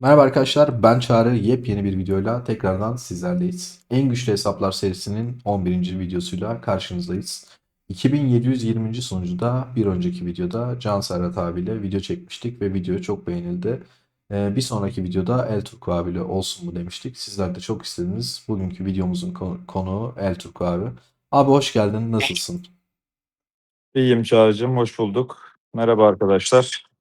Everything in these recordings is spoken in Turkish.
Merhaba arkadaşlar, ben Çağrı. Yepyeni bir videoyla tekrardan sizlerleyiz. En güçlü hesaplar serisinin 11. videosuyla karşınızdayız. 2720. sunucuda bir önceki videoda Can Serhat abiyle video çekmiştik ve video çok beğenildi. Bir sonraki videoda El Turko abiyle olsun mu demiştik. Sizler de çok istediniz. Bugünkü videomuzun konuğu El Turko abi. Abi hoş geldin, nasılsın? İyiyim Çağrı'cığım, hoş bulduk. Merhaba arkadaşlar.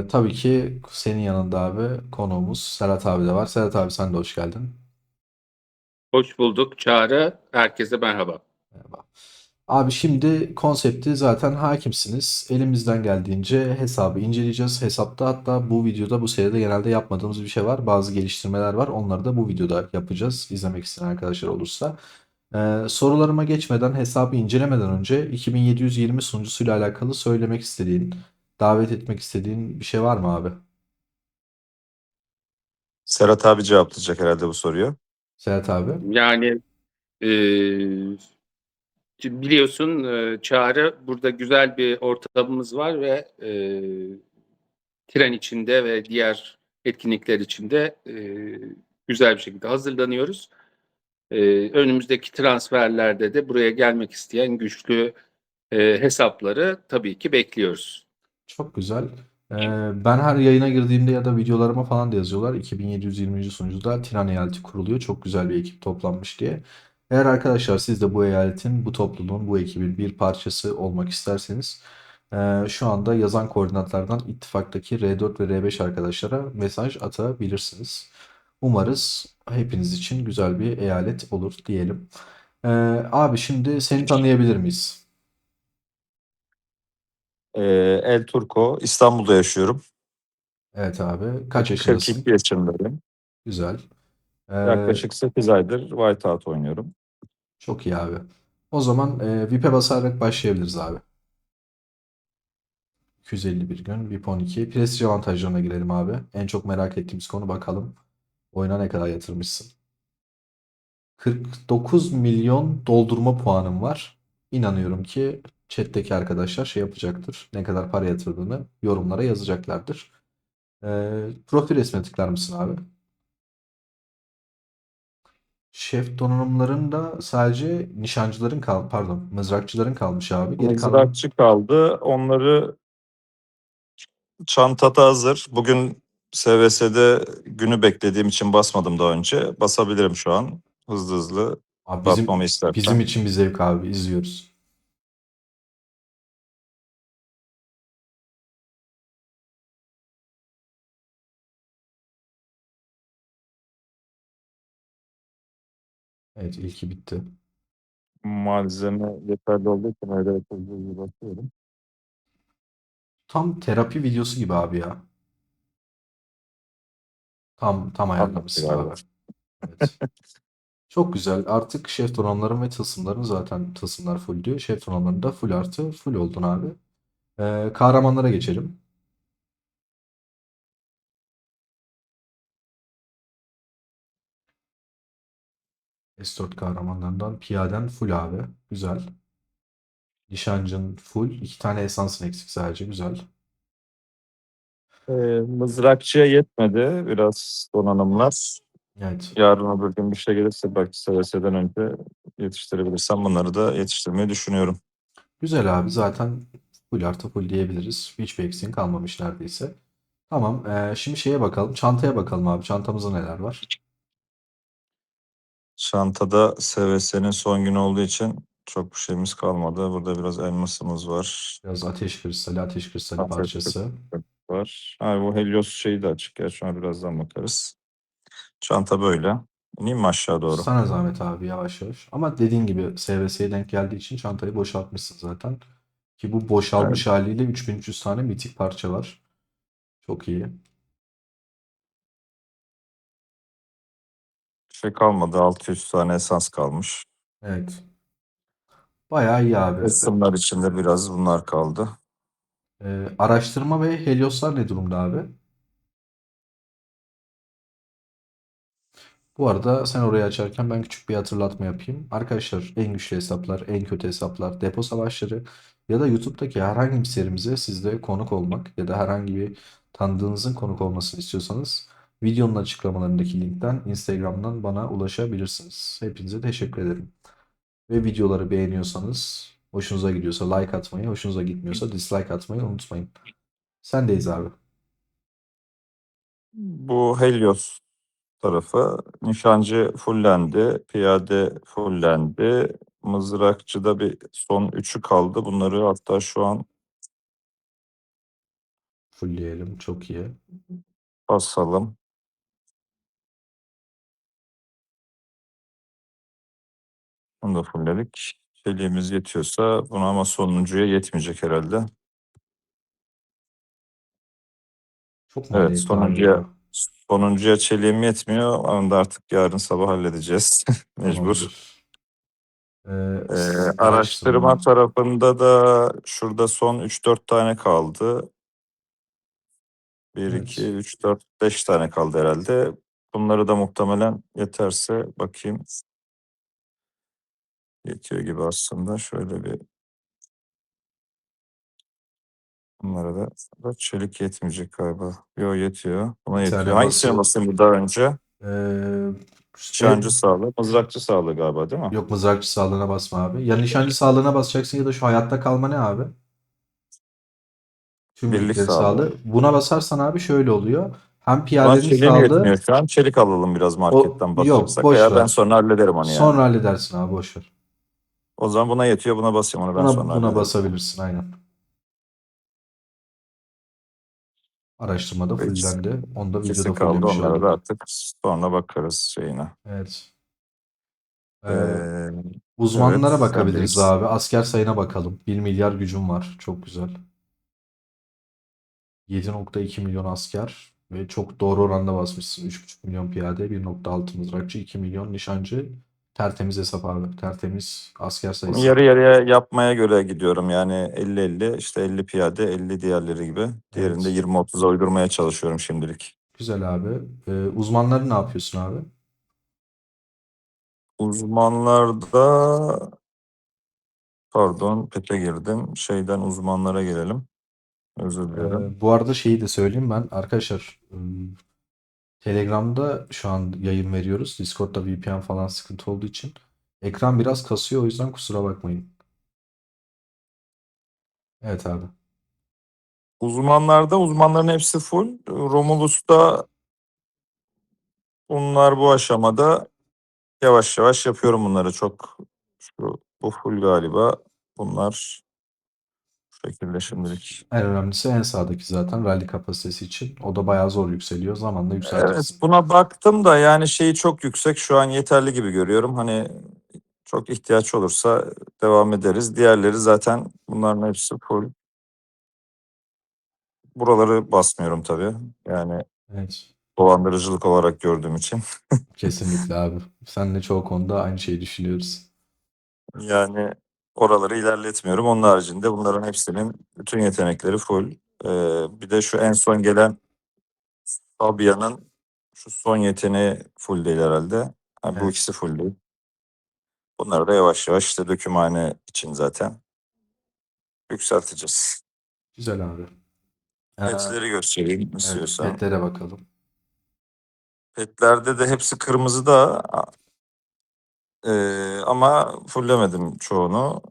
Tabii ki senin yanında abi konuğumuz Serhat abi de var. Serhat abi sen de hoş geldin. Hoş bulduk Çağrı. Herkese merhaba. Merhaba. Abi şimdi konsepti zaten hakimsiniz. Elimizden geldiğince hesabı inceleyeceğiz. Hesapta hatta bu videoda bu seride genelde yapmadığımız bir şey var. Bazı geliştirmeler var. Onları da bu videoda yapacağız. İzlemek isteyen arkadaşlar olursa. Sorularıma geçmeden hesabı incelemeden önce 2720 sunucusuyla alakalı söylemek istediğin, davet etmek istediğin bir şey var mı abi? Serhat abi cevaplayacak herhalde bu soruyu. Serhat abi. Yani eee, biliyorsun Çağrı burada güzel bir ortamımız var ve tren içinde ve diğer etkinlikler içinde güzel bir şekilde hazırlanıyoruz. Önümüzdeki transferlerde de buraya gelmek isteyen güçlü hesapları tabii ki bekliyoruz. Çok güzel. Ben her yayına girdiğimde ya da videolarıma falan da yazıyorlar. 2720. sunucuda Tiran eyaleti kuruluyor. Çok güzel bir ekip toplanmış diye. Eğer arkadaşlar siz de bu eyaletin, bu topluluğun, bu ekibin bir parçası olmak isterseniz şu anda yazan koordinatlardan ittifaktaki R4 ve R5 arkadaşlara mesaj atabilirsiniz. Umarız hepiniz için güzel bir eyalet olur diyelim. Ee, Abi şimdi seni tanıyabilir miyiz? El Turco, İstanbul'da yaşıyorum. Evet abi. Kaç 42 yaşındasın? yaşındayım. Güzel. Ee, Yaklaşık 8 aydır Whiteout oynuyorum. Çok iyi abi. O zaman VIP'e basarak başlayabiliriz abi. 251 gün, VIP 12. Prestij avantajlarına girelim abi. En çok merak ettiğimiz konu bakalım. Oyuna ne kadar yatırmışsın? 49 milyon doldurma puanım var. İnanıyorum ki chat'teki arkadaşlar şey yapacaktır. Ne kadar para yatırdığını yorumlara yazacaklardır. Profil resmine tıklar mısın abi? Şef donanımlarında sadece nişancıların pardon, mızrakçıların kalmış abi. Geri kalan Mızrakçı kaldı. Onları çantada hazır. Bugün SVS'de günü beklediğim için basmadım daha önce. Basabilirim şu an. Hızlı hızlı abi basmamı bizim istersen. için bir zevk abi izliyoruz. Evet ilki bitti. Malzeme yeterli olduğu için öyle hızlı hızlı basıyorum. Tam terapi videosu gibi abi ya. Tam Anlattı ayarlamışsın abi. galiba. Evet. Çok güzel. Artık şef donanımların ve tılsımların zaten tılsımlar full diyor. Şef donanımların da full artı full oldun abi. Kahramanlara geçelim. Escort kahramanlarından piyaden full abi. Güzel. Nişancın full. İki tane esansın eksik sadece. Güzel. Mızrakçıya yetmedi biraz donanımlar. Evet. Yarın öbür gün bir şey gelirse belki SVS'den önce yetiştirebilirsem bunları da yetiştirmeyi düşünüyorum. Güzel abi. Zaten full artı full diyebiliriz. Hiçbir eksiğin kalmamış neredeyse. Tamam. Şimdi şeye bakalım. Çantaya bakalım abi. Çantamızda neler var? Çantada SVS'nin son günü olduğu için çok bir şeyimiz kalmadı. Burada biraz elmasımız var. Biraz ateş kristali Ateş parçası. var. Ha, bu Helios şeyi de açık ya. Şuna birazdan bakarız. Çanta böyle. İneyim mi aşağı doğru? Sana zahmet abi yavaş yavaş. Ama dediğin gibi SVS'ye denk geldiği için çantayı boşaltmışsın zaten. Ki bu Evet. boşalmış haliyle 3300 tane mitik parça var. Çok iyi. Bir şey kalmadı. 600 tane esans kalmış. Evet. Bayağı iyi abi. Resimler içinde biraz bunlar kaldı. Araştırma ve Helioslar ne durumda abi? Bu arada sen orayı açarken ben küçük bir hatırlatma yapayım. Arkadaşlar en güçlü hesaplar, en kötü hesaplar, depo savaşları ya da YouTube'daki herhangi bir serimize siz de konuk olmak ya da herhangi bir tanıdığınızın konuk olmasını istiyorsanız videonun açıklamalarındaki linkten Instagram'dan bana ulaşabilirsiniz. Hepinize teşekkür ederim. Ve videoları beğeniyorsanız, hoşunuza gidiyorsa like atmayı, hoşunuza gitmiyorsa dislike atmayı unutmayın. Sendeyiz abi. Bu Helios tarafı nişancı fullendi, piyade fullendi. Mızrakçıda bir son 3'ü kaldı. Bunları hatta şu an Fullleyelim. Çok iyi. basalım. Bunu da fullledik. Çeliğimiz yetiyorsa buna ama sonuncuya yetmeyecek herhalde. Çok Evet, maliyetli abi ya. sonuncuya çeliğim yetmiyor. Onu da artık yarın sabah halledeceğiz. Mecbur. Tamamdır. Araştırma Araştırma. tarafında da şurada son 3-4 tane kaldı. 1, 2, Evet. 3, 4, 5 tane kaldı herhalde. Bunları da muhtemelen yeterse bakayım. Yetiyor gibi aslında. Şöyle bir bunlara da çelik yetmeyecek galiba. Yo, yetiyor. Buna Bir yetiyor. tane Hangisine bası. basayım bu daha önce? Ee, Nişancı sağlığı, mızrakçı sağlığı galiba değil mi? yok, mızrakçı sağlığına basma abi. Ya nişancı sağlığına basacaksın ya da şu hayatta kalma ne abi? Tüm Birlik birliklerin sağlığı. sağlığı. Buna basarsan abi şöyle oluyor. Hem Bana piyadenin çeliğim yetmiyor sağlığı şu an. Çelik alalım biraz o marketten yok, basacaksak. boş Veya ben ver. sonra hallederim onu yani. Sonra halledersin abi, boş ver. O zaman buna yetiyor. Buna basayım. Onu ben sonra Buna hallederim. basabilirsin aynen. Araştırmada İkisi fullendi. Onu da ikisi videoda kaldı. fullemiş Onlara da olduk. artık sonra bakarız şeyine. Evet. Ee, Ee, evet, uzmanlara bakabiliriz sendeyiz. abi. Asker sayına bakalım. 1 milyar gücüm var. Çok güzel. 7,2 milyon asker ve çok doğru oranda basmışsın. 3,5 milyon piyade, 1,6 mızrakçı, 2 milyon nişancı. Tertemiz hesap abi. Tertemiz asker Bunu sayısı. yarı yarıya yapmaya göre gidiyorum. Yani 50-50, işte 50 piyade, 50 diğerleri gibi. Diğerinde Evet. 20-30'a uydurmaya çalışıyorum şimdilik. Güzel abi. Uzmanları ne yapıyorsun abi? Uzmanlarda, pardon, PET'e girdim. Şeyden uzmanlara gelelim. Özür dilerim. Bu arada şeyi de söyleyeyim ben. Arkadaşlar Telegram'da şu an yayın veriyoruz. Discord'da VPN falan sıkıntı olduğu için. Ekran biraz kasıyor, o yüzden kusura bakmayın. Evet abi. Uzmanların hepsi full. Romulus'ta bunlar bu aşamada yavaş yavaş yapıyorum bunları. Bu full galiba. Bunlar bu şekilde şimdilik. En önemlisi en sağdaki zaten rally kapasitesi için. O da bayağı zor yükseliyor. Zamanla Evet, yükseltirsin. buna baktım da yani şeyi çok yüksek, şu an yeterli gibi görüyorum. Hani çok ihtiyaç olursa devam ederiz. Diğerleri zaten bunların hepsi full. Buraları basmıyorum tabii. Yani Evet. dolandırıcılık olarak gördüğüm için. Kesinlikle abi. Seninle çoğu konuda aynı şeyi düşünüyoruz. Yani oraları ilerletmiyorum. Onun haricinde bunların hepsinin bütün yetenekleri full. Bir de şu en son gelen Fabia'nın şu son yeteneği full değil herhalde. Ha, bu Evet. ikisi full değil. Bunları da yavaş yavaş işte dökümhane için zaten yükselteceğiz. Güzel abi. Ee, Petleri göstereyim evet. istiyorsan. Petlere bakalım. Petlerde de hepsi kırmızıda, ama fullemedim çoğunu.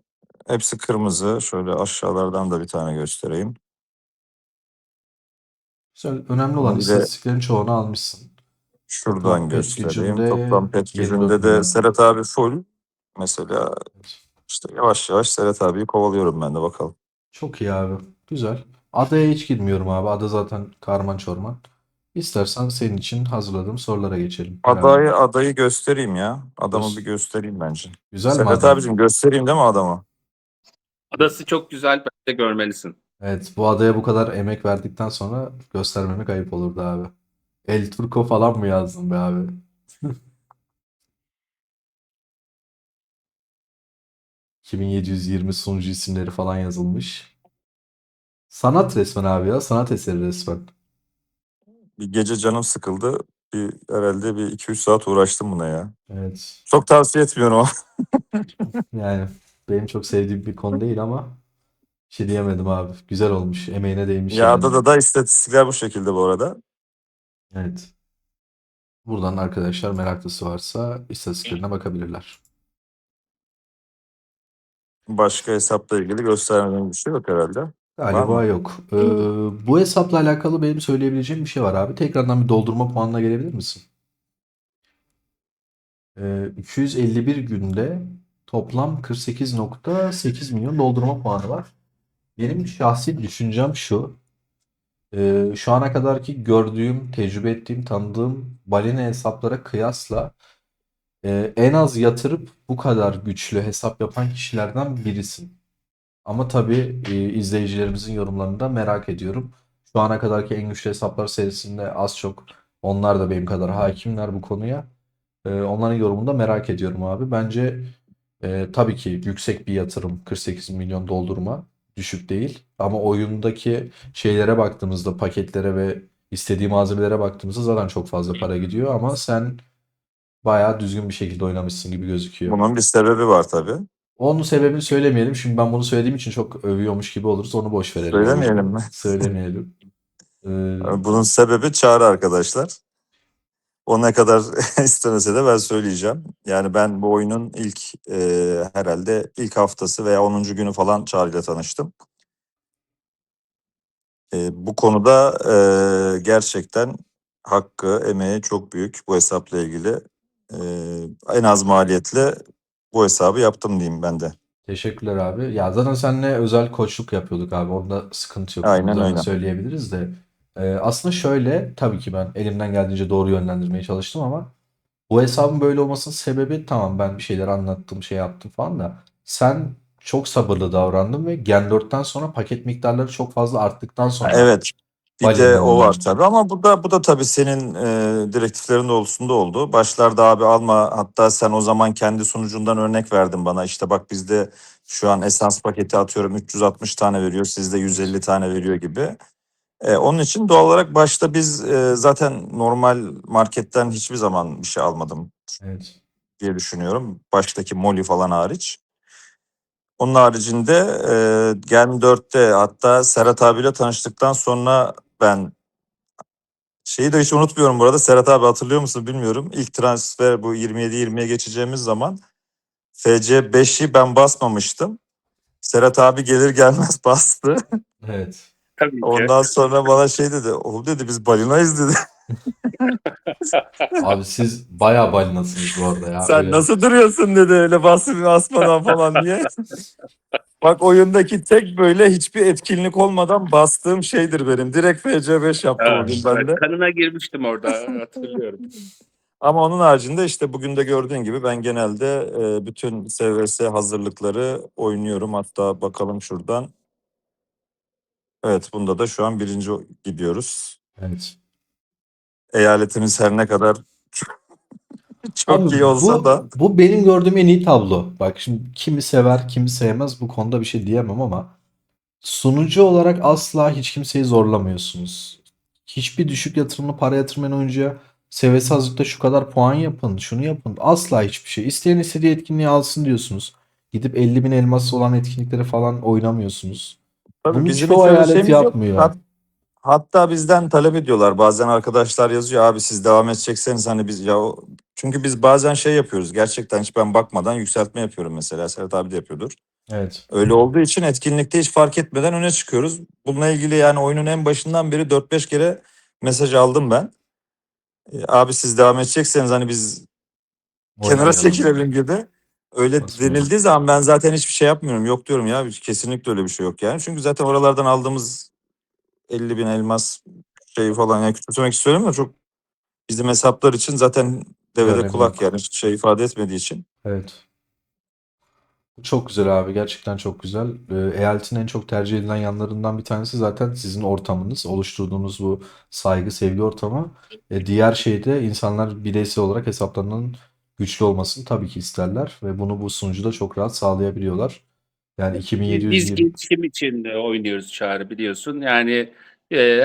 Hepsi kırmızı. Şöyle aşağılardan da bir tane göstereyim. Güzel. Önemli olan Bunu bir de istatistiklerin çoğunu almışsın. şuradan Toplam pet göstereyim. gücünde Toplam pet 24 gücünde de milyon. Serhat abi full. Mesela Evet. işte yavaş yavaş Serhat abiyi kovalıyorum ben de bakalım. Çok iyi abi. Güzel. Adaya hiç girmiyorum abi. Ada zaten karman çorman. İstersen senin için hazırladığım sorulara geçelim. Herhalde. Adayı göstereyim ya. Adamı bir Göz. göstereyim bence. Güzel mi Serhat ada? abicim göstereyim değil mi adamı? Adası çok güzel. Bence görmelisin. Evet, bu adaya bu kadar emek verdikten sonra göstermemek ayıp olurdu abi. El Turco falan mı yazdın be abi? 2720 sunucu isimleri falan yazılmış. Sanat resmen abi ya. Sanat eseri resmen. Bir gece canım sıkıldı. Herhalde bir 2-3 saat uğraştım buna ya. Evet. Çok tavsiye etmiyorum ama. Yani benim çok sevdiğim bir konu değil ama. Bir şey diyemedim abi. Güzel olmuş. Emeğine değmiş Ya yani. adada da istatistikler bu şekilde bu arada. Evet. Buradan arkadaşlar meraklısı varsa istatistiklerine bakabilirler. Başka hesapla ilgili göstermediğim bir şey yok herhalde. Var Galiba mı? yok. Bu hesapla alakalı benim söyleyebileceğim bir şey var abi. Tekrardan bir doldurma puanına gelebilir misin? 251 günde toplam 48,8 milyon doldurma puanı var. Benim şahsi düşüncem şu. Şu ana kadarki gördüğüm, tecrübe ettiğim, tanıdığım balina hesaplara kıyasla en az yatırıp bu kadar güçlü hesap yapan kişilerden birisin. Ama tabii izleyicilerimizin yorumlarını da merak ediyorum. Şu ana kadarki en güçlü hesaplar serisinde az çok onlar da benim kadar hakimler bu konuya. Onların yorumunu da merak ediyorum abi. Bence tabii ki yüksek bir yatırım 48 milyon doldurma düşük değil. Ama oyundaki şeylere baktığımızda paketlere ve istediği malzemelere baktığımızda zaten çok fazla para gidiyor. Ama sen bayağı düzgün bir şekilde oynamışsın gibi gözüküyor. Bunun bir sebebi var tabii. Onun sebebini söylemeyelim. Şimdi ben bunu söylediğim için çok övüyormuş gibi oluruz. Onu boş verelim o Söylemeyelim yüzden. mi? Söylemeyelim. Ee, Bunun sebebi Çağrı arkadaşlar. O ne kadar istemese de ben söyleyeceğim. Yani ben bu oyunun ilk herhalde ilk haftası veya 10. günü falan Çağrı ile tanıştım. Bu konuda gerçekten hakkı, emeği çok büyük bu hesapla ilgili. E, En az maliyetle bu hesabı yaptım diyeyim ben de. Teşekkürler abi. Ya zaten seninle özel koçluk yapıyorduk abi. Onda sıkıntı yok. Onu Aynen da öyle. söyleyebiliriz de. Aslında şöyle tabii ki ben elimden geldiğince doğru yönlendirmeye çalıştım ama bu hesabın böyle olmasının sebebi tamam ben bir şeyler anlattım, şey yaptım falan da sen çok sabırlı davrandın ve Gen 4'ten sonra paket miktarları çok fazla arttıktan sonra Evet. Bir de Balin'le o var oynadın. tabii ama bu da tabii senin direktiflerin doğrultusunda oldu. Başlarda abi alma, hatta sen o zaman kendi sunucundan örnek verdin bana. İşte bak bizde şu an esans paketi atıyorum 360 tane veriyor, sizde Evet. 150 tane veriyor gibi. Onun için doğal olarak başta biz zaten normal marketten hiçbir zaman bir şey almadım Evet. diye düşünüyorum. Baştaki Molly falan hariç. Onun haricinde Gen 4'te hatta Serhat abiyle tanıştıktan sonra ben şeyi de hiç unutmuyorum bu arada. Serhat abi hatırlıyor musun bilmiyorum. İlk transfer bu 27-20'ye geçeceğimiz zaman FC5'i ben basmamıştım. Serhat abi gelir gelmez bastı. Evet. Tabii ki. Ondan sonra bana şey dedi. Oğlum dedi biz balinayız dedi. Abi siz bayağı balinasınız bu arada ya. Sen Öyle. nasıl duruyorsun dedi öyle basmadan falan diye. Bak oyundaki tek böyle hiçbir etkinlik olmadan bastığım şeydir benim. Direkt FC5 yaptım o Ha, gün ben de. kanına girmiştim orada, hatırlıyorum. Ama onun haricinde işte bugün de gördüğün gibi ben genelde bütün SVS hazırlıkları oynuyorum. Hatta bakalım şuradan. Evet bunda da şu an birinci gidiyoruz. Evet. Eyaletimiz her ne kadar Abi çok iyi olsa bu da bu benim gördüğüm en iyi tablo. Bak şimdi kimi sever, kimi sevmez bu konuda bir şey diyemem ama sunucu olarak asla hiç kimseyi zorlamıyorsunuz. Hiçbir düşük yatırımlı para yatırmayan oyuncuya seviyesi hazırlıkta şu kadar puan yapın, şunu yapın. Asla hiçbir şey. İsteyen istediği etkinliği alsın diyorsunuz. Gidip 50 bin elması olan etkinlikleri falan oynamıyorsunuz. tabii Bunu bizim çoğu hiç öyle eyalet şeyimiz yok. yapmıyor. Hatta bizden talep ediyorlar. Bazen arkadaşlar yazıyor abi siz devam edecekseniz hani biz ya çünkü biz bazen şey yapıyoruz. Gerçekten hiç ben bakmadan yükseltme yapıyorum mesela. Serhat abi de yapıyordur. Evet. Öyle olduğu için etkinlikte hiç fark etmeden öne çıkıyoruz. Bununla ilgili yani oyunun en başından beri 4-5 kere mesaj aldım ben. Abi siz devam edecekseniz hani biz kenara Oynamayalım. çekilelim gibi. Öyle Atmayalım. denildiği zaman ben zaten hiçbir şey yapmıyorum. Yok diyorum ya kesinlikle öyle bir şey yok yani. Çünkü zaten oralardan aldığımız 50 bin elmas şeyi falan yani küçümsemek istiyorum da çok bizim hesaplar için zaten Bir devede önemi kulak yok. yani hiçbir şey ifade etmediği için. Evet. Bu çok güzel abi. Gerçekten çok güzel. Eyaletin en çok tercih edilen yanlarından bir tanesi zaten sizin ortamınız. Oluşturduğunuz bu saygı, sevgi ortamı. Diğer şey de insanlar bireysel olarak hesaplarının güçlü olmasını tabii ki isterler. Ve bunu bu sunucuda çok rahat sağlayabiliyorlar. Yani Biz 2720. gelişim için oynuyoruz Çağrı, biliyorsun. Yani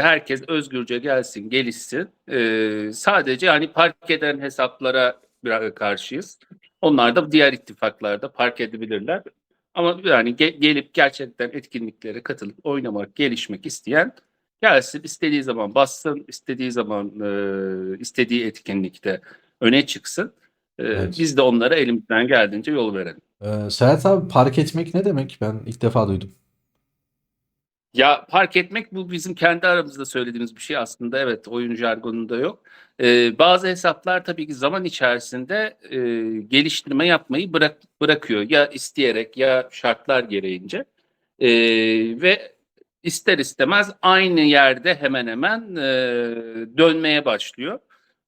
herkes özgürce gelsin, gelişsin. Sadece hani park eden hesaplara biraz karşıyız. Onlar da diğer ittifaklarda park edebilirler. Ama yani gelip gerçekten etkinliklere katılıp oynamak, gelişmek isteyen gelsin, istediği zaman bassın, istediği zaman istediği etkinlikte öne çıksın. Evet. Biz de onlara elimizden geldiğince yol verelim. Serhat abi, park etmek ne demek? Ben ilk defa duydum. Ya fark etmek bu bizim kendi aramızda söylediğimiz bir şey aslında. Evet, oyun jargonunda yok. Bazı hesaplar tabii ki zaman içerisinde geliştirme yapmayı bırakıyor. Ya isteyerek ya şartlar gereğince. Ve ister istemez aynı yerde hemen hemen dönmeye başlıyor.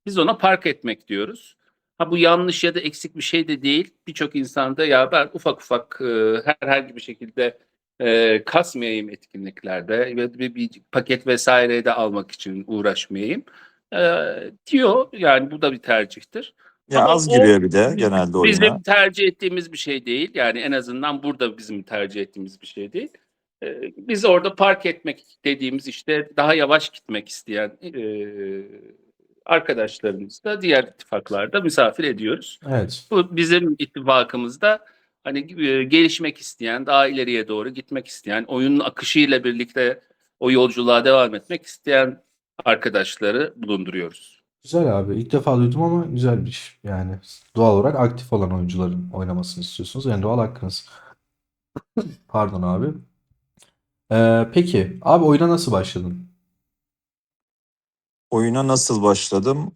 Biz ona park etmek diyoruz. Ha bu yanlış ya da eksik bir şey de değil. Birçok insanda ya ben ufak ufak herhangi bir şekilde kasmayayım etkinliklerde ve bir paket vesaire de almak için uğraşmayayım e, diyor. Yani bu da bir tercihtir. Ya Ama az o giriyor bir de genelde oyuna. bizim tercih ettiğimiz bir şey değil. Yani en azından burada bizim tercih ettiğimiz bir şey değil. Biz orada park etmek dediğimiz işte daha yavaş gitmek isteyen arkadaşlarımızı da diğer ittifaklarda misafir ediyoruz. Evet. Bu bizim ittifakımızda hani gelişmek isteyen, daha ileriye doğru gitmek isteyen, oyunun akışıyla birlikte o yolculuğa devam etmek isteyen arkadaşları bulunduruyoruz. Güzel abi. İlk defa duydum ama güzel bir iş. Yani doğal olarak aktif olan oyuncuların oynamasını istiyorsunuz. En doğal hakkınız. Pardon abi. Peki abi, oyuna nasıl başladın? Oyuna nasıl başladım?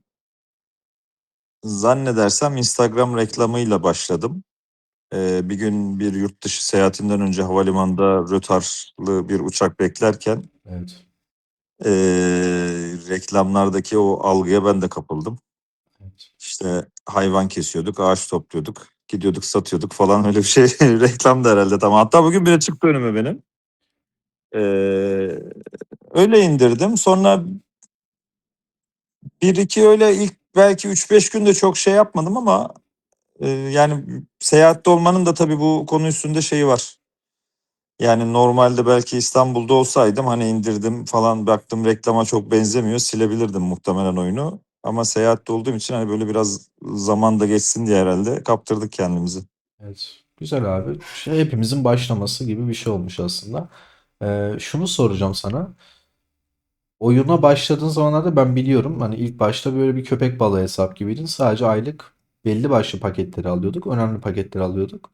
Zannedersem Instagram reklamıyla başladım. Bir gün bir yurt dışı seyahatimden önce havalimanında rötarlı bir uçak beklerken Evet. reklamlardaki o algıya ben de kapıldım. Evet. İşte hayvan kesiyorduk, ağaç topluyorduk, gidiyorduk satıyorduk falan, öyle bir şey reklamdı herhalde. Tamam. Hatta bugün bile çıktı önüme benim. Ee, Öyle indirdim. Sonra bir iki öyle ilk belki 3-5 günde çok şey yapmadım ama yani seyahatte olmanın da tabii bu konu üstünde şeyi var. Yani normalde belki İstanbul'da olsaydım hani indirdim falan, baktım reklama çok benzemiyor, silebilirdim muhtemelen oyunu. Ama seyahatte olduğum için hani böyle biraz zaman da geçsin diye herhalde kaptırdık kendimizi. Evet. Güzel abi. Hepimizin başlaması gibi bir şey olmuş aslında. Şunu soracağım sana. Oyuna başladığın zamanlarda ben biliyorum, hani ilk başta böyle bir köpek balığı hesap gibiydin. Sadece aylık belli başlı paketleri alıyorduk. Önemli paketleri alıyorduk.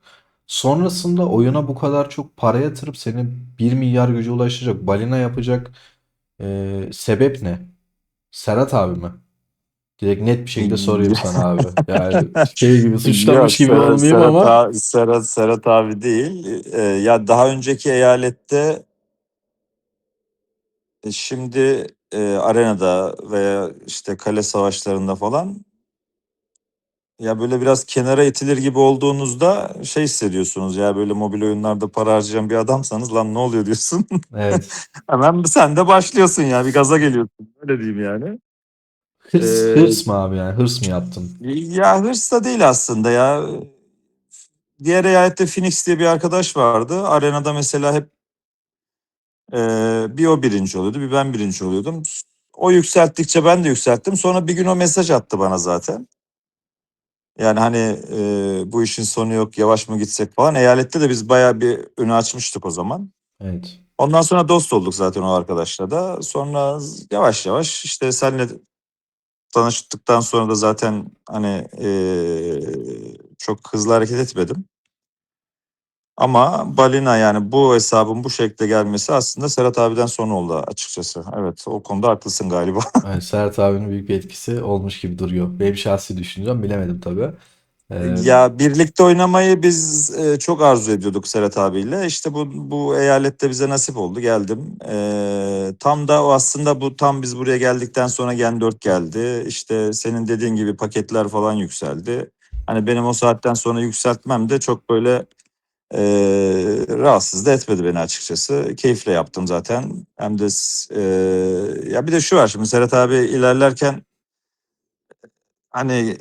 Sonrasında oyuna bu kadar çok para yatırıp seni 1 milyar güce ulaşacak, balina yapacak sebep ne? Serhat abi mi? Direkt net bir şekilde sorayım sana abi. Yani şey gibi, Yok, suçlamış gibi olmayayım ama Serhat abi değil. Ya daha önceki eyalette şimdi arenada veya işte kale savaşlarında falan, ya böyle biraz kenara itilir gibi olduğunuzda şey hissediyorsunuz, ya böyle mobil oyunlarda para harcayan bir adamsanız lan ne oluyor diyorsun. evet. Hemen sen de başlıyorsun, ya bir gaza geliyorsun, öyle diyeyim yani. Ee, Hırs mı abi yani? Hırs mı yaptın? Ya hırs da değil aslında ya. Diğer eyalette Phoenix diye bir arkadaş vardı. Arenada mesela hep bir o birinci oluyordu, bir ben birinci oluyordum. O yükselttikçe ben de yükselttim. Sonra bir gün o mesaj attı bana zaten. Yani hani bu işin sonu yok, yavaş mı gitsek falan. Eyalette de biz bayağı bir önü açmıştık o zaman. Evet. Ondan sonra dost olduk zaten o arkadaşla da. Sonra yavaş yavaş işte seninle tanıştıktan sonra da zaten hani çok hızlı hareket etmedim. Ama balina, yani bu hesabın bu şekilde gelmesi aslında Serhat abiden sonra oldu açıkçası. Evet, o konuda haklısın galiba. Yani Serhat abinin büyük bir etkisi olmuş gibi duruyor. Benim şahsi düşüncem, bilemedim tabii. Ee, Ya birlikte oynamayı biz çok arzu ediyorduk Serhat abiyle. İşte bu eyalette bize nasip oldu. Geldim. Tam da o aslında, bu tam biz buraya geldikten sonra Gen 4 geldi. İşte senin dediğin gibi paketler falan yükseldi. Hani benim o saatten sonra yükseltmem de çok böyle rahatsız da etmedi beni açıkçası. Keyifle yaptım zaten. Hem de ya bir de şu var, şimdi Serhat abi ilerlerken hani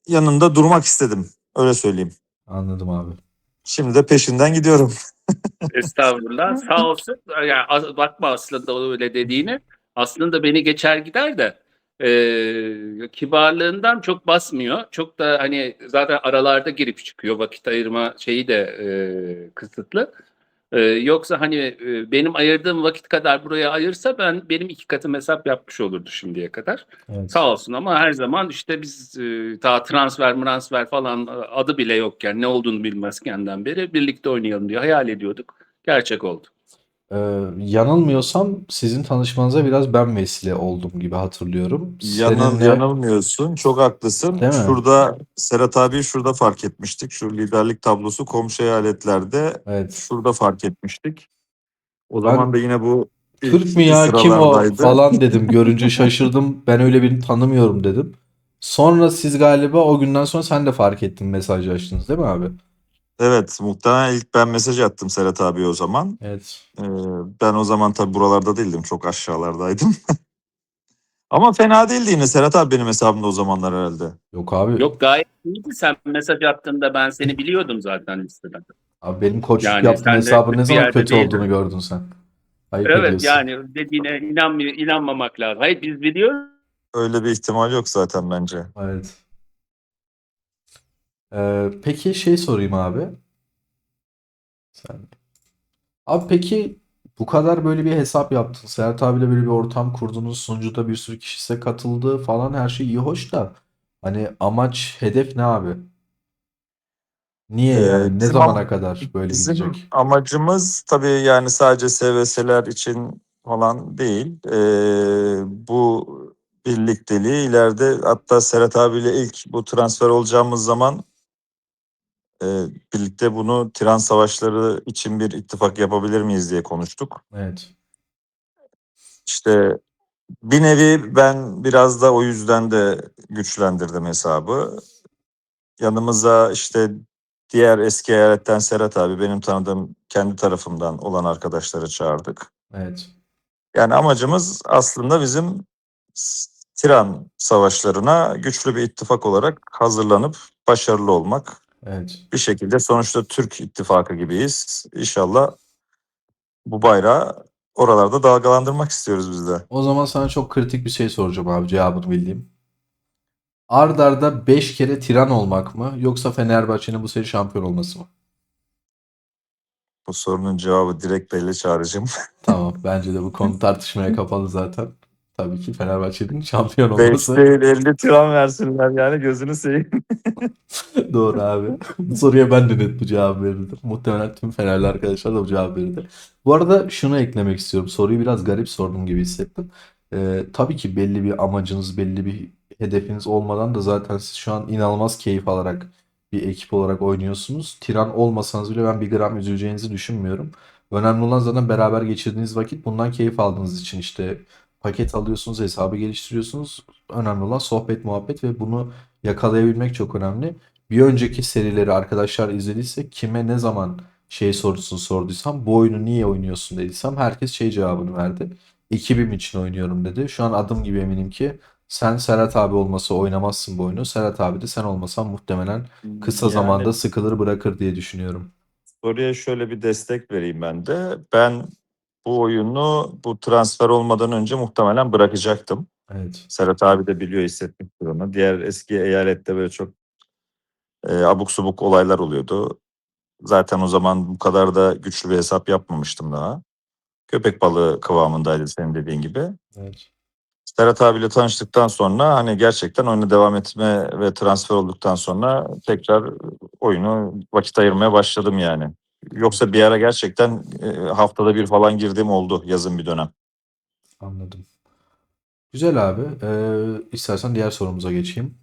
yanında durmak istedim. Öyle söyleyeyim. Anladım abi. Şimdi de peşinden gidiyorum. Estağfurullah. Sağ olsun. Yani bakma aslında o öyle dediğini. Aslında beni geçer gider de Kibarlığından çok basmıyor. Çok da hani zaten aralarda girip çıkıyor. Vakit ayırma şeyi de kısıtlı. Yoksa hani benim ayırdığım vakit kadar buraya ayırsa benim 2 katım hesap yapmış olurdu şimdiye kadar. Evet. Sağ olsun ama her zaman işte biz daha transfer falan adı bile yokken ne olduğunu bilmezkenden beri birlikte oynayalım diye hayal ediyorduk. Gerçek oldu. Yanılmıyorsam sizin tanışmanıza biraz ben vesile oldum gibi hatırlıyorum. Seninle Yanılmıyorsun. Çok haklısın. değil mi? Şurada Serhat abi şurada fark etmiştik. Şu liderlik tablosu komşu eyaletlerde Evet. şurada fark etmiştik. O zaman da Ben yine bu Türk ilk mü ya kim o sıralardaydı. falan dedim. Görünce şaşırdım. Ben öyle birini tanımıyorum dedim. Sonra siz galiba o günden sonra sen de fark ettin mesajlaştınız değil mi abi? Evet, muhtemelen ilk ben mesaj attım Serhat abi o zaman. Evet. Ee, Ben o zaman tabii buralarda değildim. Çok aşağılardaydım. Ama fena değildi yine Serhat abi benim hesabımda o zamanlar herhalde. Yok abi. Yok gayet iyiydi. Sen mesaj attığında ben seni biliyordum zaten listeden. Abi benim koçluk Yani yaptığım sen de hesabın ne kötü bir zaman yerde kötü olduğunu değildin. gördün sen. Ayıp Evet ediyorsun. yani dediğine inanmamak lazım. Hayır biz biliyoruz. Öyle bir ihtimal yok zaten bence. Evet. Peki şey sorayım abi. Sen. Abi peki bu kadar böyle bir hesap yaptın. Serhat abiyle böyle bir ortam kurdunuz. Sunucuda bir sürü kişi size katıldı falan. Her şey iyi hoş da. Hani amaç, hedef ne abi? Niye Ee, yani? Ne bizim zamana am- kadar böyle Bizim gidecek? amacımız tabii yani sadece SVS'ler için falan değil. Bu birlikteliği ileride hatta Serhat abiyle ilk bu transfer olacağımız zaman e, birlikte bunu Tiran Savaşları için bir ittifak yapabilir miyiz diye konuştuk. Evet. İşte bir nevi ben biraz da o yüzden de güçlendirdim hesabı. Yanımıza işte diğer eski eyaletten Serhat abi benim tanıdığım kendi tarafımdan olan arkadaşları çağırdık. Evet. Yani amacımız aslında bizim Tiran savaşlarına güçlü bir ittifak olarak hazırlanıp başarılı olmak. Evet. Bir şekilde sonuçta Türk ittifakı gibiyiz. İnşallah bu bayrağı oralarda dalgalandırmak istiyoruz biz de. O zaman sana çok kritik bir şey soracağım abi cevabını bildiğim. Ard arda 5 kere tiran olmak mı yoksa Fenerbahçe'nin bu sene şampiyon olması mı? Bu sorunun cevabı direkt belli Çağrı'cığım. Tamam. Bence de bu konu tartışmaya kapalı zaten. Tabii ki Fenerbahçe'nin şampiyon 5 olması. değil 50 tiran versinler yani gözünü seveyim. Doğru abi. Bu soruya ben de net bu cevabı verirdim. Muhtemelen tüm Fenerli arkadaşlar da bu cevabı verirdi. Bu arada şunu eklemek istiyorum. Soruyu biraz garip sordum gibi hissettim. Tabii ki belli bir amacınız, belli bir hedefiniz olmadan da zaten siz şu an inanılmaz keyif alarak bir ekip olarak oynuyorsunuz. Tiran olmasanız bile ben bir gram üzüleceğinizi düşünmüyorum. Önemli olan zaten beraber geçirdiğiniz vakit, bundan keyif aldığınız için işte paket alıyorsunuz, hesabı geliştiriyorsunuz. Önemli olan sohbet, muhabbet ve bunu yakalayabilmek çok önemli. Bir önceki serileri arkadaşlar izlediyse kime ne zaman şey sorusunu sorduysam bu oyunu niye oynuyorsun dediysem herkes şey cevabını verdi. Ekibim için oynuyorum dedi. Şu an adım gibi eminim ki sen Serhat abi olmasa oynamazsın bu oyunu. Serhat abi de sen olmasan muhtemelen kısa Yani zamanda sıkılır bırakır diye düşünüyorum. soruya şöyle bir destek vereyim ben de. Ben bu oyunu bu transfer olmadan önce muhtemelen bırakacaktım. Evet. Serhat abi de biliyor hissetmiştir onu. Diğer eski eyalette böyle çok abuk subuk olaylar oluyordu. Zaten o zaman bu kadar da güçlü bir hesap yapmamıştım daha. Köpek balığı kıvamındaydı senin dediğin gibi. Evet. Serhat abiyle tanıştıktan sonra hani gerçekten oyuna devam etme ve transfer olduktan sonra tekrar oyunu vakit ayırmaya başladım yani. Yoksa bir ara gerçekten haftada bir falan girdiğim oldu yazın bir dönem. Anladım. Güzel abi. İstersen diğer sorumuza geçeyim.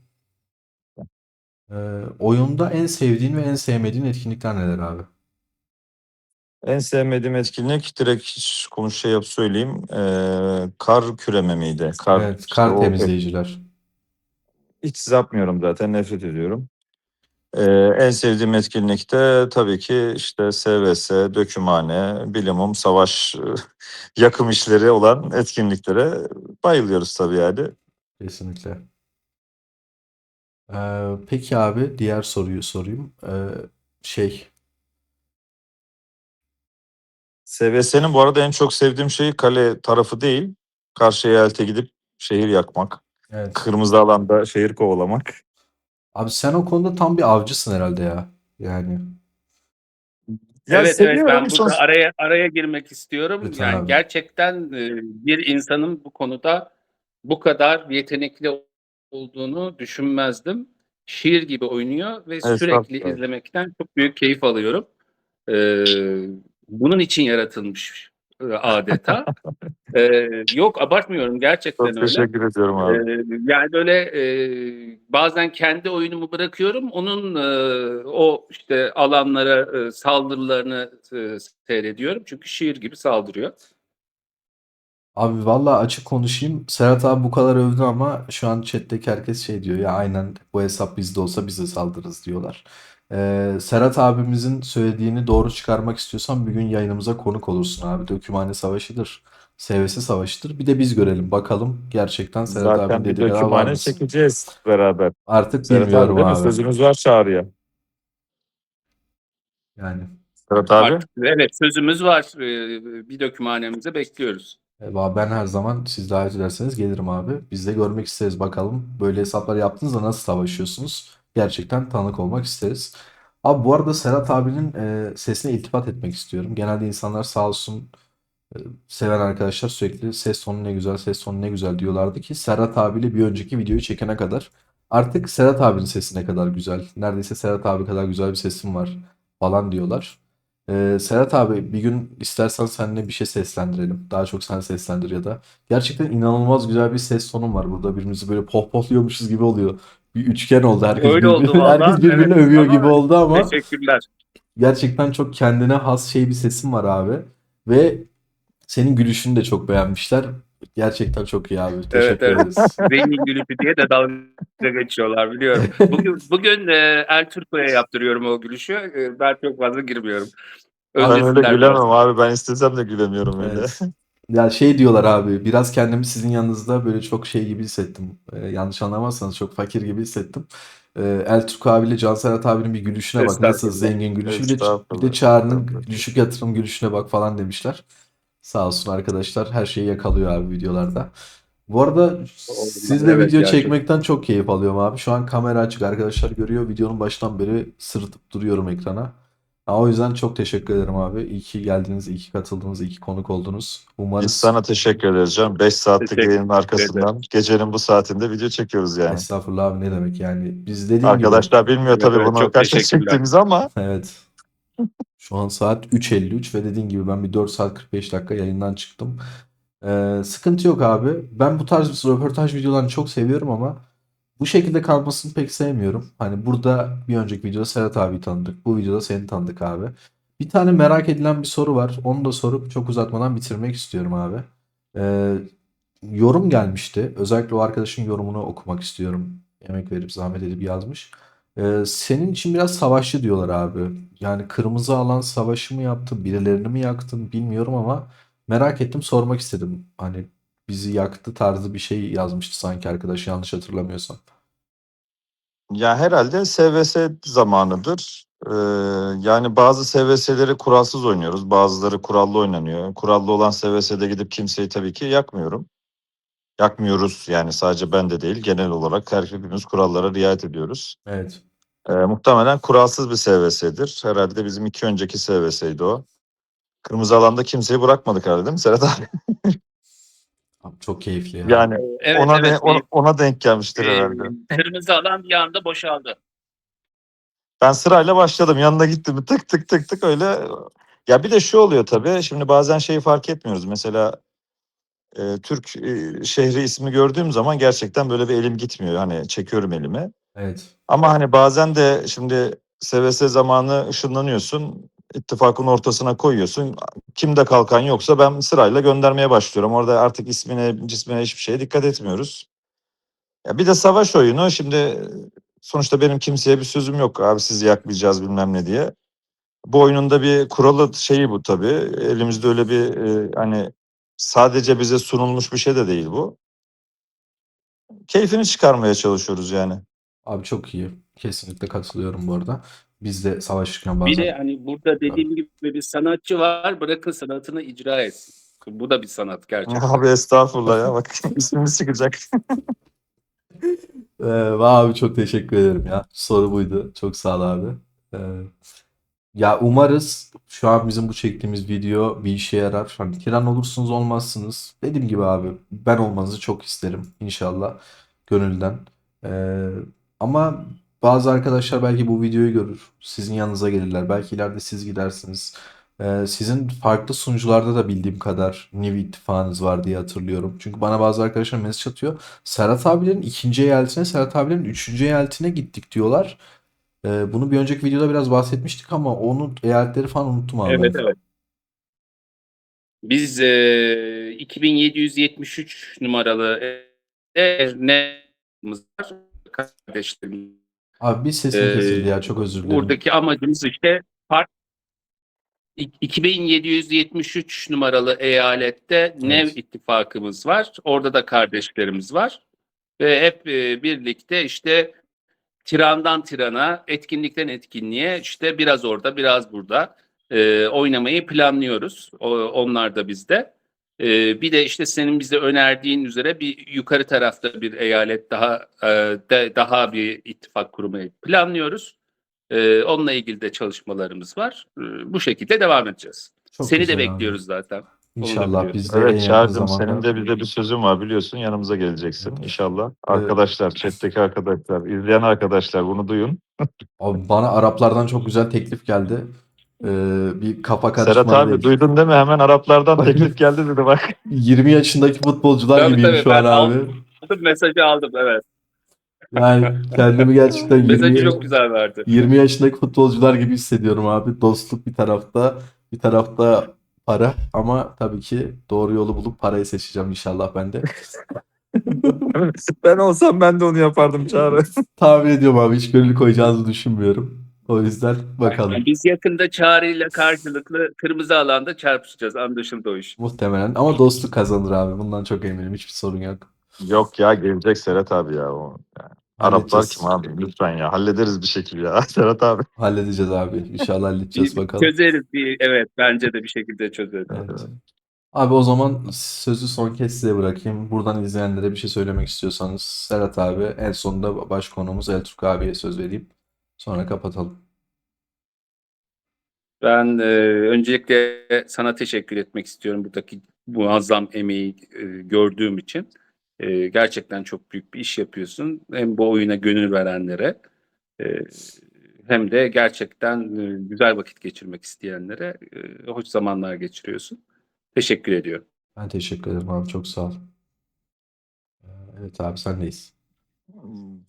Oyunda en sevdiğin ve en sevmediğin etkinlikler neler abi? En sevmediğim etkinlik direkt hiç şey yap söyleyeyim. Kar küreme miydi? Kar Evet, işte kar o temizleyiciler. hiç yapmıyorum zaten nefret ediyorum. Ee, En sevdiğim etkinlik de tabii ki işte SVS, dökümhane, bilimum, savaş, yakım işleri olan etkinliklere bayılıyoruz tabii yani. Kesinlikle. Peki abi diğer soruyu sorayım. Şey, SVS'nin bu arada en çok sevdiğim şey kale tarafı değil, karşı eyalete gidip şehir yakmak. Evet. Kırmızı alanda şehir kovalamak. Abi sen o konuda tam bir avcısın herhalde ya. Yani Ya Evet, seviyorum ben burada sonuç. araya girmek istiyorum. lütfen Yani abi. gerçekten bir insanın bu konuda bu kadar yetenekli olduğunu düşünmezdim. Şiir gibi oynuyor ve sürekli Estağfurullah. izlemekten çok büyük keyif alıyorum. E, Bunun için yaratılmış adeta. Yok, abartmıyorum, gerçekten Çok öyle. teşekkür ediyorum Ee, abi. Yani böyle bazen kendi oyunumu bırakıyorum. Onun o işte alanlara saldırılarını seyrediyorum. Çünkü şiir gibi saldırıyor. Abi vallahi açık konuşayım. Serhat abi bu kadar övdü ama şu an chat'teki herkes şey diyor ya, aynen bu hesap bizde olsa biz de saldırırız diyorlar. Serhat abimizin söylediğini doğru çıkarmak istiyorsan bir gün yayınımıza konuk olursun abi. Dökümhane Savaşı'dır. SVS Savaşı'dır. Bir de biz görelim bakalım gerçekten Serhat abinin Zaten bir dediği kadar var dokümane mısın? çekeceğiz beraber. Artık Serhat abi bilmiyorum değil mi? abi. Sözümüz var Çağrı'ya. Yani Serhat abi. Artık evet, sözümüz var. Bir dokümanemizi bekliyoruz. ben her zaman siz davet ederseniz gelirim abi. Biz de görmek isteriz bakalım. Böyle hesaplar yaptığınızda nasıl savaşıyorsunuz? Gerçekten tanık olmak isteriz. Abi bu arada Serhat abinin sesine iltifat etmek istiyorum. Genelde insanlar sağ olsun, seven arkadaşlar sürekli ses tonu ne güzel, ses tonu ne güzel diyorlardı ki Serhat abiyle bir önceki videoyu çekene kadar artık Serhat abinin sesi ne kadar güzel. Neredeyse Serhat abi kadar güzel bir sesim var falan diyorlar. Serhat abi bir gün istersen seninle bir şey seslendirelim. Daha çok sen seslendir ya da. Gerçekten inanılmaz güzel bir ses tonun var burada. Birbirimizi böyle pohpohluyormuşuz gibi oluyor. Bir üçgen oldu. Öyle oldu Herkes valla. Evet, birbirini övüyor gibi ama oldu ama teşekkürler. gerçekten çok kendine has şey bir sesin var abi. Ve senin gülüşünü de çok beğenmişler. Gerçekten çok iyi abi. Evet, Teşekkür evet. ederiz. Zengin gülüşü diye de dalga geçiyorlar, biliyorum. Bugün El Turco'ya yaptırıyorum o gülüşü. Ben çok fazla girmiyorum. Abi Ben öyle Özlesinler gülemem biraz. abi. Ben istesem de gülemiyorum öyle. evet. Ya şey diyorlar abi, biraz kendimi sizin yanınızda böyle çok şey gibi hissettim. Yanlış anlamazsanız çok fakir gibi hissettim. El Turk abiyle Can Serhat abinin bir gülüşüne bak. Nasıl Estağfurullah. zengin gülüşü. Bir de Estağfurullah. Çağrı'nın Estağfurullah. düşük yatırım gülüşüne bak falan demişler. Sağ olsun arkadaşlar, her şeyi yakalıyor abi videolarda. Bu arada sizle Evet, video gerçekten. çekmekten çok keyif alıyorum abi. Şu an kamera açık, arkadaşlar görüyor. Videonun baştan beri sırıtıp duruyorum ekrana. O yüzden çok teşekkür ederim abi. İyi ki geldiniz, iyi ki katıldınız, iyi ki konuk oldunuz. Biz Umarız sana teşekkür ederiz canım. 5 saatlik Teşekkür yayının ederim. arkasından gecenin bu saatinde video çekiyoruz yani. estağfurullah abi, ne demek yani. Biz dediğim gibi Arkadaşlar bilmiyor Evet, tabii evet, bunu çok kaçta teşekkürler. çektiğimizi ama evet, şu an saat 3:53 ve dediğim gibi ben bir 4 saat 45 dakika yayından çıktım. Sıkıntı yok abi. Ben bu tarz röportaj videolarını çok seviyorum ama bu şekilde kalmasını pek sevmiyorum. Hani burada bir önceki videoda Serhat abi tanıdık. Bu videoda seni tanıdık abi. Bir tane merak edilen bir soru var. Onu da sorup çok uzatmadan bitirmek istiyorum abi. Ee, Yorum gelmişti. Özellikle o arkadaşın yorumunu okumak istiyorum. Emek verip zahmet edip yazmış. Senin için biraz savaşçı diyorlar abi. Yani kırmızı alan savaşı mı yaptın, birilerini mi yaktın bilmiyorum ama merak ettim, sormak istedim. Hani bizi yaktı tarzı bir şey yazmıştı sanki arkadaş, yanlış hatırlamıyorsam. ya herhalde SVS zamanıdır. Yani bazı SVS'leri kuralsız oynuyoruz. Bazıları kurallı oynanıyor. Kurallı olan SVS'de gidip kimseyi tabii ki yakmıyorum. Yakmıyoruz yani, sadece ben de değil, genel olarak hepimiz kurallara riayet ediyoruz. Evet. Muhtemelen kuralsız bir SVS'dir. Herhalde bizim 2 önceki SVS'ydi o. Kırmızı alanda kimseyi bırakmadık herhalde değil mi Serhat abi? Abi çok keyifli ya. Yani Evet, evet. ona denk gelmiştir E, herhalde. Kırmızı alan bir anda boşaldı. Ben sırayla başladım. Yanına gittim tık tık tık tık öyle. Ya bir de şu oluyor tabii. Şimdi bazen şeyi fark etmiyoruz. Mesela Türk şehri ismi gördüğüm zaman gerçekten böyle bir elim gitmiyor. Hani çekiyorum elimi. Evet. Ama hani bazen de şimdi SVS zamanı ışınlanıyorsun. İttifakın ortasına koyuyorsun. Kimde kalkan yoksa ben sırayla göndermeye başlıyorum. Orada artık ismine, cismine, hiçbir şeye dikkat etmiyoruz. Ya bir de savaş oyunu. Şimdi sonuçta benim kimseye bir sözüm yok. Abi sizi yakmayacağız bilmem ne diye. Bu oyunun da bir kuralı şeyi bu tabii. Elimizde öyle bir hani sadece bize sunulmuş bir şey de değil bu. Keyfini çıkarmaya çalışıyoruz yani. Abi çok iyi. Kesinlikle katılıyorum bu arada. Biz de savaşırken Bir bazen... de hani burada dediğim gibi bir sanatçı var. Bırakın sanatını icra etsin. Bu da bir sanat gerçekten. Abi estağfurullah ya, bak ismimiz çıkacak. Abi çok teşekkür ederim ya. Soru buydu. Çok sağ ol abi. Ee, Ya umarız şu an bizim bu çektiğimiz video bir işe yarar. Hani kiran olursunuz olmazsınız. Dediğim gibi abi ben olmanızı çok isterim inşallah gönülden. Ee, Ama bazı arkadaşlar belki bu videoyu görür. Sizin yanınıza gelirler. Belki ileride siz gidersiniz. Sizin farklı sunucularda da bildiğim kadar Niv ittifakınız var diye hatırlıyorum. Çünkü bana bazı arkadaşlar mesaj atıyor. Serhat abilerin ikinci eyaletine, Serhat abilerin üçüncü eyaletine gittik diyorlar. Bunu bir önceki videoda biraz bahsetmiştik ama onun eyaletleri falan unuttum abi Evet, ben. evet. Biz 2773 numaralı evimiz var. Kardeşlerim. Abi bir sesin kesildi E, ya çok özür dilerim. Buradaki amacımız işte 2773 numaralı eyalette Nev Evet. ittifakımız var. Orada da kardeşlerimiz var. Ve hep birlikte işte tirandan tirana, etkinlikten etkinliğe işte biraz orada, biraz burada oynamayı planlıyoruz. Onlar da bizde. Bir de işte senin bize önerdiğin üzere bir yukarı tarafta bir eyalet daha bir ittifak kurmayı planlıyoruz. Onunla ilgili de çalışmalarımız var. Bu şekilde devam edeceğiz. Çok Seni de güzel abi. bekliyoruz zaten. Onu da İnşallah biliyorsun. biz de en Evet yakın Çağrı'cığım, senin zamanda. de bize bir sözün var biliyorsun, yanımıza geleceksin Evet. inşallah. Ee, Arkadaşlar, chat'teki arkadaşlar, izleyen arkadaşlar bunu duyun. Abi bana Araplardan çok güzel teklif geldi. Bir kafa Serhat karışmadı abi değil. duydun değil mi? Hemen Araplardan teklif geldi dedi bak. 20 yaşındaki futbolcular Tabii gibiyim tabii, şu an ben abi. aldım mesajı, aldım, evet. Yani kendimi gerçekten Mesajı 20 çok güzel verdi. 20 yaşındaki futbolcular gibi hissediyorum abi. Dostluk bir tarafta, bir tarafta para. Ama tabii ki doğru yolu bulup parayı seçeceğim inşallah ben de. Ben olsam ben de onu yapardım Çağrı. Tahmin ediyorum abi hiç gönül koyacağınızı düşünmüyorum. O yüzden Aynen. bakalım. Biz yakında Çağrı ile karşılıklı kırmızı alanda çarpışacağız. Anlaşıldı o iş. Muhtemelen ama dostluk kazanır abi. Bundan çok eminim. Hiçbir sorun yok. Yok ya, gelecek Serhat abi ya. O, yani. Araplar kim Halledeceğiz. abi? Lütfen ya. Hallederiz bir şekilde ya Serhat abi. Halledeceğiz abi. İnşallah halledeceğiz Bir bakalım. çözeriz. Evet, bence de bir şekilde çözeriz. Evet. Abi o zaman sözü son kez size bırakayım. Buradan izleyenlere bir şey söylemek istiyorsanız Serhat abi, en sonunda baş konuğumuz Elturk abiye söz vereyim. Sonra kapatalım. Ben öncelikle sana teşekkür etmek istiyorum buradaki muazzam emeği gördüğüm için. Gerçekten çok büyük bir iş yapıyorsun. Hem bu oyuna gönül verenlere e, hem de gerçekten güzel vakit geçirmek isteyenlere hoş zamanlar geçiriyorsun. Teşekkür ediyorum. Ben teşekkür ederim abi. Çok sağ ol. Evet abi sendeyiz.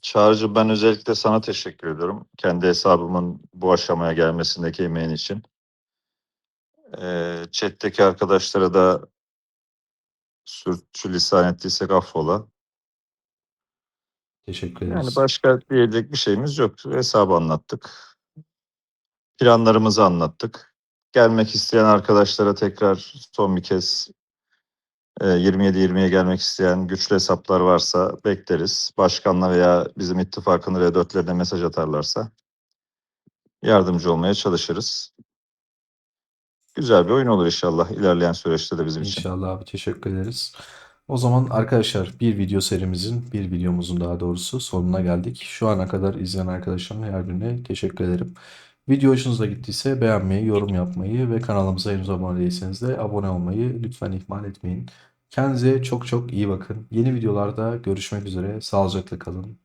Çağrı'cığım, ben özellikle sana teşekkür ediyorum. Kendi hesabımın bu aşamaya gelmesindeki emeğin için. Chat'teki arkadaşlara da sürçülisan ettiysek affola. Teşekkür Yani ederiz. başka diyecek bir şeyimiz yok. Hesabı anlattık. Planlarımızı anlattık. Gelmek isteyen arkadaşlara tekrar son bir kez 27-20'ye gelmek isteyen güçlü hesaplar varsa bekleriz. Başkanla veya bizim ittifakın R4'lerine mesaj atarlarsa yardımcı olmaya çalışırız. Güzel bir oyun olur inşallah ilerleyen süreçte de bizim için. İnşallah abi teşekkür ederiz. O zaman arkadaşlar bir video serimizin, bir videomuzun daha doğrusu sonuna geldik. Şu ana kadar izleyen arkadaşlarıma her birine teşekkür ederim. Video hoşunuza gittiyse beğenmeyi, yorum yapmayı ve kanalımıza henüz abone değilseniz de abone olmayı lütfen ihmal etmeyin. Kendinize çok çok iyi bakın. Yeni videolarda görüşmek üzere. Sağlıcakla kalın.